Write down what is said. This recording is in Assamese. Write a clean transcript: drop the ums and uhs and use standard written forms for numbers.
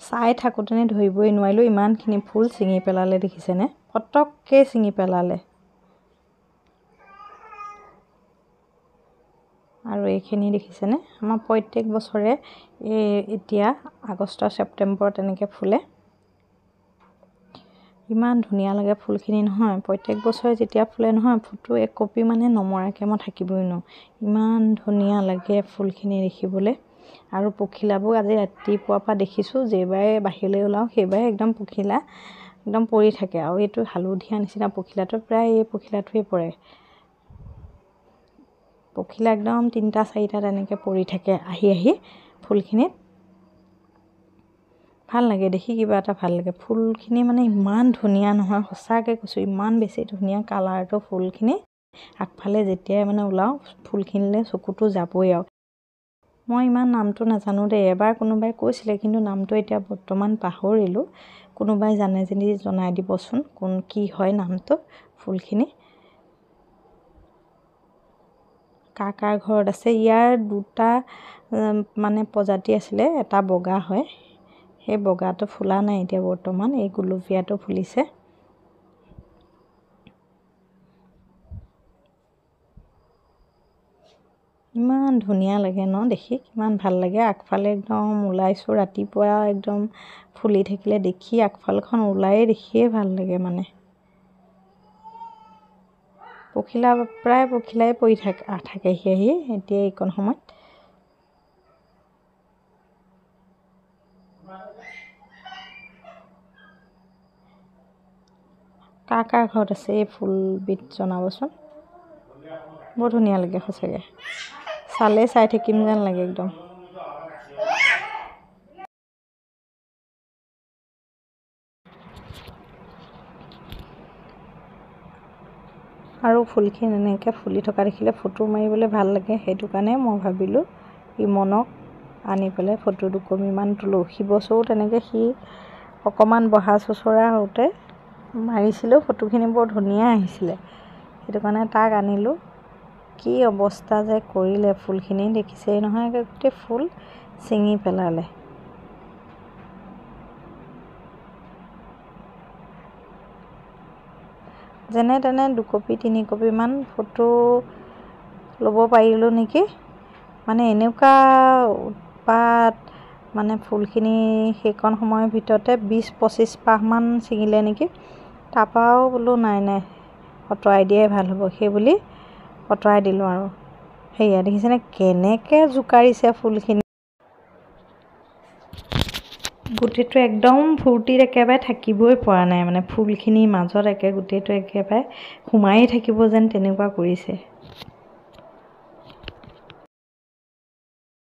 চাই থাকোঁতেনে ধৰিবই নোৱাৰিলোঁ, ইমানখিনি ফুল ছিঙি পেলালে দেখিছেনে, পটককৈ ছিঙি পেলালে। আৰু এইখিনি দেখিছেনে, আমাৰ প্ৰত্যেক বছৰে এতিয়া আগষ্ট ছেপ্টেম্বৰ তেনেকৈ ফুলে। ইমান ধুনীয়া লাগে ফুলখিনি নহয়, প্ৰত্যেক বছৰে যেতিয়া ফুলে নহয়, ফটো এক কপি মানে নমৰাকৈ মই থাকিবই নোৱাৰোঁ, ইমান ধুনীয়া লাগে ফুলখিনি দেখিবলৈ। আৰু পখিলাবোৰ আজি ৰাতিপুৱাৰ পৰা দেখিছোঁ, যেইবাৰে বাহিৰলৈ ওলাওঁ সেইবাৰে একদম পখিলা একদম পৰি থাকে। আৰু এইটো হালধীয়া নিচিনা পখিলাটো, প্ৰায় এই পখিলাটোৱে পৰে। পখিলা একদম 3টা 4টা তেনেকৈ পৰি থাকে আহি ফুলখিনিত। ভাল লাগে দেখি, কিবা এটা ভাল লাগে। ফুলখিনি মানে ইমান ধুনীয়া নহয়, সঁচাকৈ কৈছোঁ, ইমান বেছি ধুনীয়া কালাৰটো ফুলখিনি। আগফালে যেতিয়াই মানে ওলাওঁ ফুলখিনিলৈ চকুটো যাবই আৰু। মই ইমান নামটো নাজানো দেই, এবাৰ কোনোবাই কৈছিলে, কিন্তু নামটো এতিয়া বৰ্তমান পাহৰিলোঁ। কোনোবাই জানে যদি জনাই দিবচোন কি হয় নামটো ফুলখিনি। কাৰ ঘৰত আছে। ইয়াৰ 2টা মানে প্ৰজাতি আছিলে, এটা বগা হয়, সেই বগাটো ফুলা নাই এতিয়া বৰ্তমান, এই গুলপীয়াটো ফুলিছে। ইমান ধুনীয়া লাগে ন দেখি, কিমান ভাল লাগে। আগফালে একদম ওলাইছোঁ ৰাতিপুৱা, একদম ফুলি থাকিলে দেখি আগফালখন ওলায়ে দেখিয়ে ভাল লাগে মানে। প্ৰায় পখিলাই পৰি থাকেহি আহি এতিয়া এইকণ সময়ত। কাৰ ঘৰত আছে এই ফুলবিধ জনাবচোন, বৰ ধুনীয়া লাগে সঁচাকৈ, চালেই চাই থাকিম যেন লাগে একদম। আৰু ফুলখিনি এনেকৈ ফুলি থকা দেখিলে ফটো মাৰিবলৈ ভাল লাগে, সেইটো কাৰণে মই ভাবিলোঁ ইমনক আনি পেলাই ফটো 2 কপিমান তোলোঁ। সিবছৰো তেনেকৈ সি অকণমান বহা চোচৰা হওঁতে মাৰিছিলোঁ, ফটোখিনি বৰ ধুনীয়া আহিছিলে, সেইটো কাৰণে তাক আনিলোঁ। কি অৱস্থা যে কৰিলে ফুলখিনি, দেখিছেই নহয়, গোটেই ফুল ছিঙি পেলালে। যেনে তেনে 2 কপি 3 কপিমান ফটো ল'ব পাৰিলোঁ নেকি। মানে এনেকুৱা উৎপাত, মানে ফুলখিনি সেইকণ সময়ৰ ভিতৰতে 20-25 পাহমান ছিঙিলে নেকি। তাৰপৰাও বোলো নাই আঁতৰাই দিয়াই ভাল হ'ব, সেই বুলি আঁতৰাই দিলোঁ। আৰু সেয়া দেখিছেনে কেনেকৈ জোকাৰিছে ফুলখিনি, গোটেইটো একদম ফূৰ্তিত একেবাৰে থাকিবই পৰা নাই, মানে ফুলখিনিৰ মাজত গোটেইটো একেবাৰে সোমায়ে থাকিব যেন তেনেকুৱা কৰিছে।